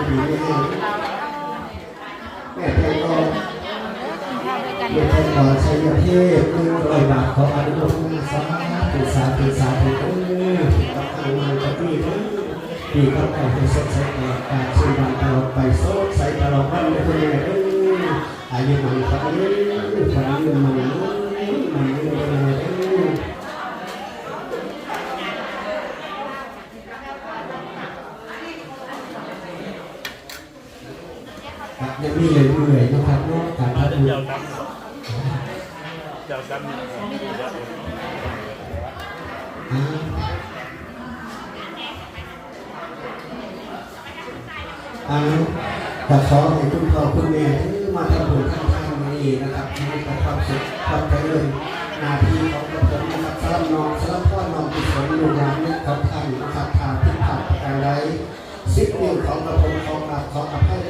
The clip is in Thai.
ดีแม่แม่แพงก็แม่แพงก็ใช้ยาเทพ100 บาทขออนุโมทนาสาธุกับทางงานกับพี่ปีก็ไปให้สดใสตลอดกาลชีวิตตลอดไปสดใสตลอดวันเลยอายุมันฝันยังมีเรื่อยๆนะครับเนาะการพัฒนาเจ้าดำแต่ขอให้คุณพ่อคุณแม่ที่มาทำบุญข้างๆนี้นะครับให้ประสบสุขความเจริญหน้าที่ของกระผมนะครับสำหรับน้องสำหรับพ่อน้องที่สวนลูกหลานเนี่ยขอท่านนะครับทางที่ผ่านการไร้10 นิ้วของกระผมขอกราบขออภัย